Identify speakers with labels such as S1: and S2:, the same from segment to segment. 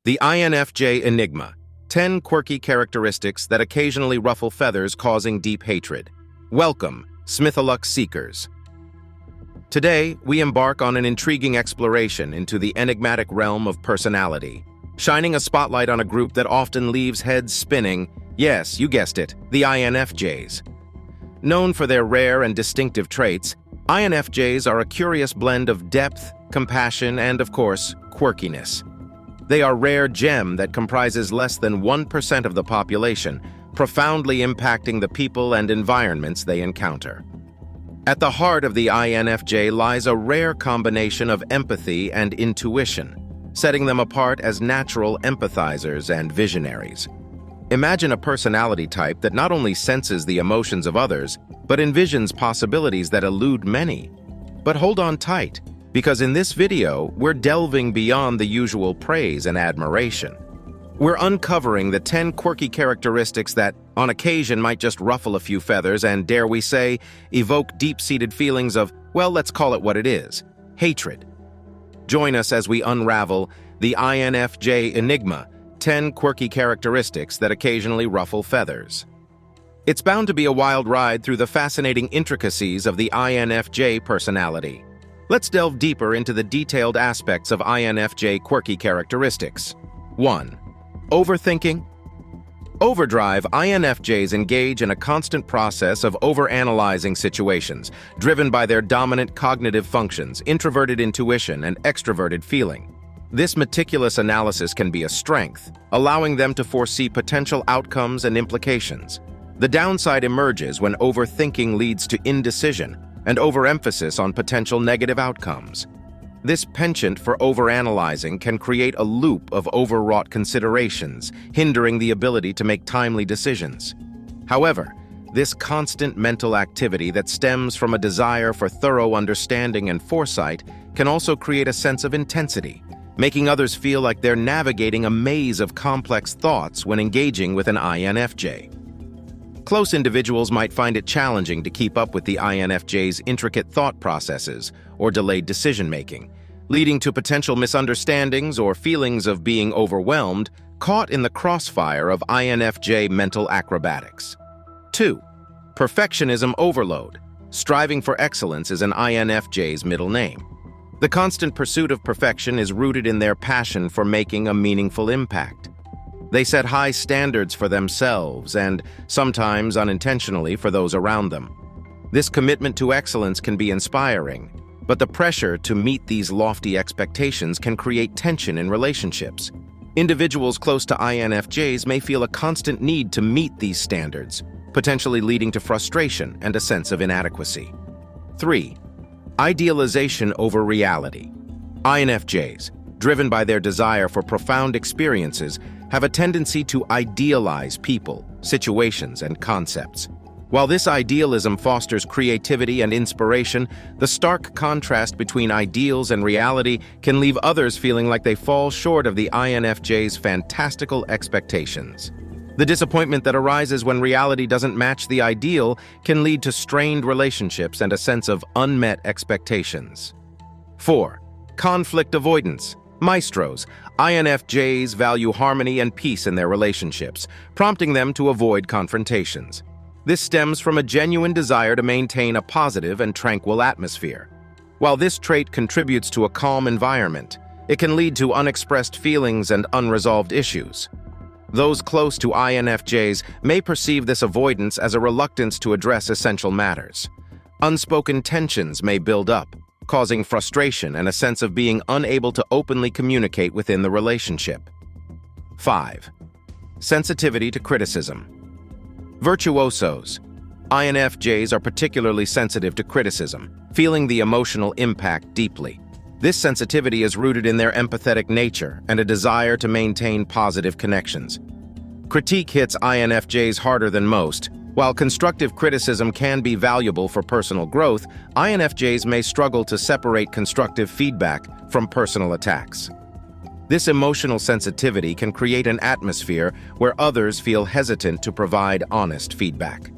S1: The INFJ Enigma, 10 quirky characteristics that occasionally ruffle feathers causing deep hatred. Welcome, Smitholux seekers. Today, we embark on an intriguing exploration into the enigmatic realm of personality, shining a spotlight on a group that often leaves heads spinning. Yes, you guessed it, the INFJs. Known for their rare and distinctive traits, INFJs are a curious blend of depth, compassion, and, of course, quirkiness. They are a rare gem that comprises less than 1% of the population, profoundly impacting the people and environments they encounter. At the heart of the INFJ lies a rare combination of empathy and intuition, setting them apart as natural empathizers and visionaries. Imagine a personality type that not only senses the emotions of others, but envisions possibilities that elude many. But hold on tight, because in this video, we're delving beyond the usual praise and admiration. We're uncovering the 10 quirky characteristics that, on occasion, might just ruffle a few feathers and, dare we say, evoke deep-seated feelings of, well, let's call it what it is, hatred. Join us as we unravel the INFJ Enigma, 10 quirky characteristics that occasionally ruffle feathers. It's bound to be a wild ride through the fascinating intricacies of the INFJ personality. Let's delve deeper into the detailed aspects of INFJ quirky characteristics. 1. Overthinking. Overdrive. INFJs engage in a constant process of overanalyzing situations, driven by their dominant cognitive functions, introverted intuition, and extroverted feeling. This meticulous analysis can be a strength, allowing them to foresee potential outcomes and implications. The downside emerges when overthinking leads to indecision and overemphasis on potential negative outcomes. This penchant for overanalyzing can create a loop of overwrought considerations, hindering the ability to make timely decisions. However, this constant mental activity that stems from a desire for thorough understanding and foresight can also create a sense of intensity, making others feel like they're navigating a maze of complex thoughts when engaging with an INFJ. Close individuals might find it challenging to keep up with the INFJ's intricate thought processes or delayed decision-making, leading to potential misunderstandings or feelings of being overwhelmed, caught in the crossfire of INFJ mental acrobatics. 2. Perfectionism overload. Striving for excellence is an INFJ's middle name. The constant pursuit of perfection is rooted in their passion for making a meaningful impact. They set high standards for themselves and, sometimes unintentionally, for those around them. This commitment to excellence can be inspiring, but the pressure to meet these lofty expectations can create tension in relationships. Individuals close to INFJs may feel a constant need to meet these standards, potentially leading to frustration and a sense of inadequacy. 3. Idealization over reality. INFJs, driven by their desire for profound experiences, have a tendency to idealize people, situations, and concepts. While this idealism fosters creativity and inspiration, the stark contrast between ideals and reality can leave others feeling like they fall short of the INFJ's fantastical expectations. The disappointment that arises when reality doesn't match the ideal can lead to strained relationships and a sense of unmet expectations. 4. Conflict avoidance. Maestros. INFJs value harmony and peace in their relationships, prompting them to avoid confrontations. This stems from a genuine desire to maintain a positive and tranquil atmosphere. While this trait contributes to a calm environment, it can lead to unexpressed feelings and unresolved issues. Those close to INFJs may perceive this avoidance as a reluctance to address essential matters. Unspoken tensions may build up, causing frustration and a sense of being unable to openly communicate within the relationship. 5. Sensitivity to criticism. Virtuosos. INFJs are particularly sensitive to criticism, feeling the emotional impact deeply. This sensitivity is rooted in their empathetic nature and a desire to maintain positive connections. Critique hits INFJs harder than most. While constructive criticism can be valuable for personal growth, INFJs may struggle to separate constructive feedback from personal attacks. This emotional sensitivity can create an atmosphere where others feel hesitant to provide honest feedback.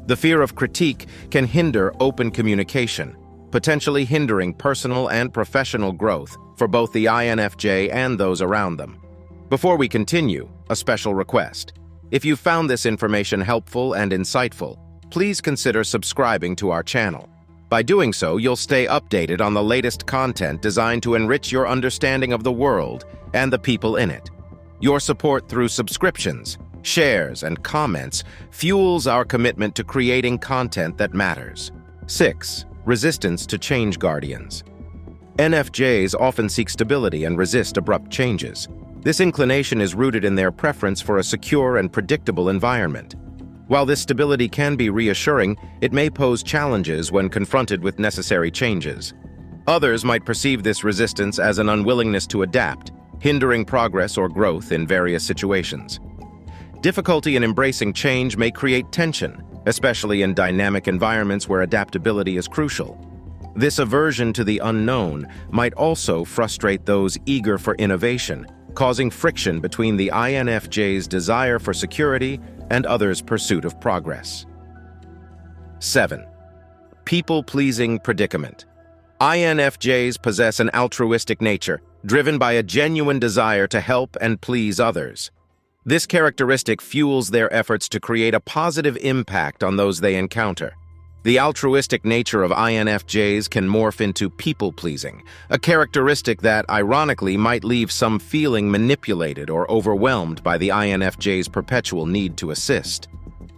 S1: The fear of critique can hinder open communication, potentially hindering personal and professional growth for both the INFJ and those around them. Before we continue, a special request. If you found this information helpful and insightful, please consider subscribing to our channel. By doing so, you'll stay updated on the latest content designed to enrich your understanding of the world and the people in it. Your support through subscriptions, shares, and comments fuels our commitment to creating content that matters. 6. Resistance to change guardians. INFJs often seek stability and resist abrupt changes. This inclination is rooted in their preference for a secure and predictable environment. While this stability can be reassuring, it may pose challenges when confronted with necessary changes. Others might perceive this resistance as an unwillingness to adapt, hindering progress or growth in various situations. Difficulty in embracing change may create tension, especially in dynamic environments where adaptability is crucial. This aversion to the unknown might also frustrate those eager for innovation, causing friction between the INFJ's desire for security and others' pursuit of progress. 7. People-pleasing predicament. INFJs possess an altruistic nature, driven by a genuine desire to help and please others. This characteristic fuels their efforts to create a positive impact on those they encounter. The altruistic nature of INFJs can morph into people-pleasing, a characteristic that, ironically, might leave some feeling manipulated or overwhelmed by the INFJ's perpetual need to assist.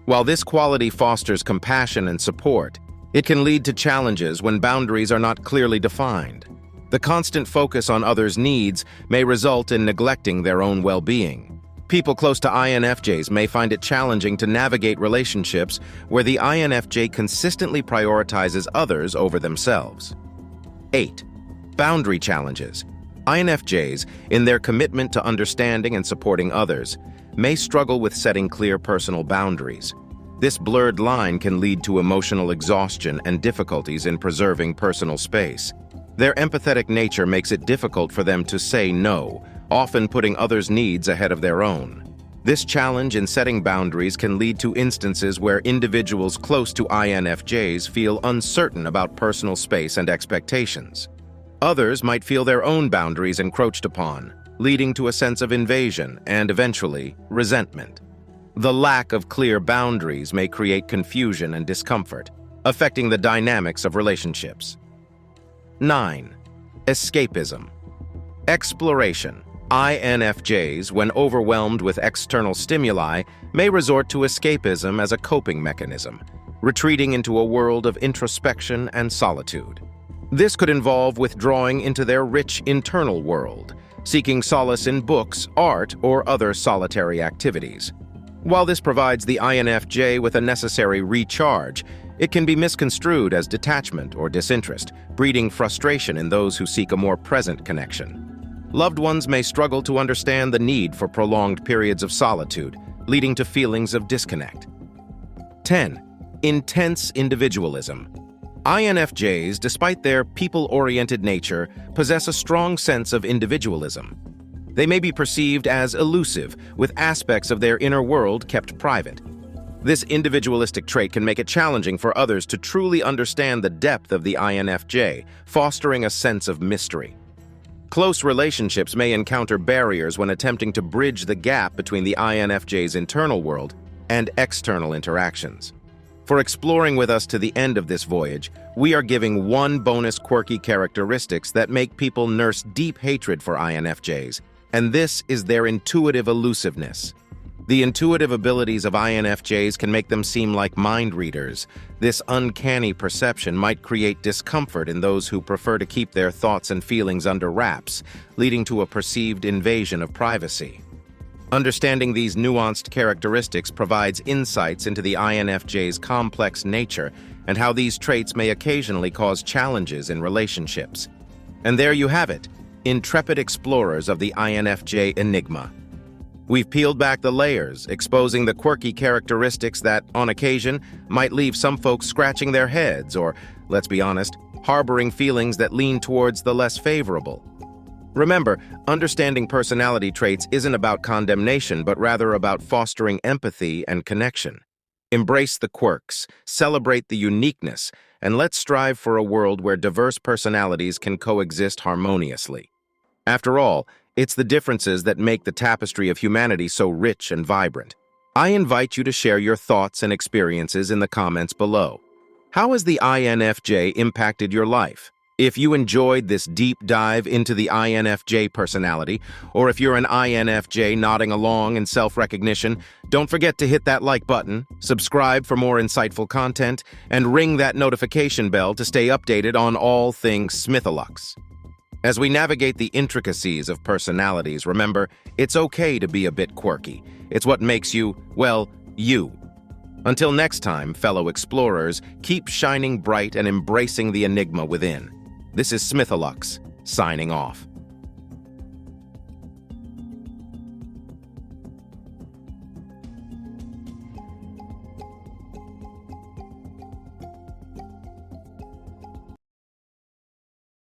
S1: While this quality fosters compassion and support, it can lead to challenges when boundaries are not clearly defined. The constant focus on others' needs may result in neglecting their own well-being. People close to INFJs may find it challenging to navigate relationships where the INFJ consistently prioritizes others over themselves. 8. Boundary challenges. INFJs, in their commitment to understanding and supporting others, may struggle with setting clear personal boundaries. This blurred line can lead to emotional exhaustion and difficulties in preserving personal space. Their empathetic nature makes it difficult for them to say no, often putting others' needs ahead of their own. This challenge in setting boundaries can lead to instances where individuals close to INFJs feel uncertain about personal space and expectations. Others might feel their own boundaries encroached upon, leading to a sense of invasion and, eventually, resentment. The lack of clear boundaries may create confusion and discomfort, affecting the dynamics of relationships. 9. Escapism. Exploration. INFJs, when overwhelmed with external stimuli, may resort to escapism as a coping mechanism, retreating into a world of introspection and solitude. This could involve withdrawing into their rich internal world, seeking solace in books, art, or other solitary activities. While this provides the INFJ with a necessary recharge, it can be misconstrued as detachment or disinterest, breeding frustration in those who seek a more present connection. Loved ones may struggle to understand the need for prolonged periods of solitude, leading to feelings of disconnect. 10. Intense individualism. INFJs, despite their people-oriented nature, possess a strong sense of individualism. They may be perceived as elusive, with aspects of their inner world kept private. This individualistic trait can make it challenging for others to truly understand the depth of the INFJ, fostering a sense of mystery. Close relationships may encounter barriers when attempting to bridge the gap between the INFJ's internal world and external interactions. For exploring with us to the end of this voyage, we are giving 1 bonus quirky characteristics that make people nurse deep hatred for INFJs, and this is their intuitive elusiveness. The intuitive abilities of INFJs can make them seem like mind readers. This uncanny perception might create discomfort in those who prefer to keep their thoughts and feelings under wraps, leading to a perceived invasion of privacy. Understanding these nuanced characteristics provides insights into the INFJ's complex nature and how these traits may occasionally cause challenges in relationships. And there you have it, intrepid explorers of the INFJ enigma. We've peeled back the layers, exposing the quirky characteristics that, on occasion, might leave some folks scratching their heads or, let's be honest, harboring feelings that lean towards the less favorable. Remember, understanding personality traits isn't about condemnation, but rather about fostering empathy and connection. Embrace the quirks, celebrate the uniqueness, and let's strive for a world where diverse personalities can coexist harmoniously. After all, It's the differences that make the tapestry of humanity so rich and vibrant. I invite you to share your thoughts and experiences in the comments below. How has the INFJ impacted your life? If you enjoyed this deep dive into the INFJ personality, or if you're an INFJ nodding along in self-recognition, don't forget to hit that like button, subscribe for more insightful content, and ring that notification bell to stay updated on all things Smitholux. As we navigate the intricacies of personalities, remember, it's okay to be a bit quirky. It's what makes you, well, you. Until next time, fellow explorers, keep shining bright and embracing the enigma within. This is Smitholux, signing off.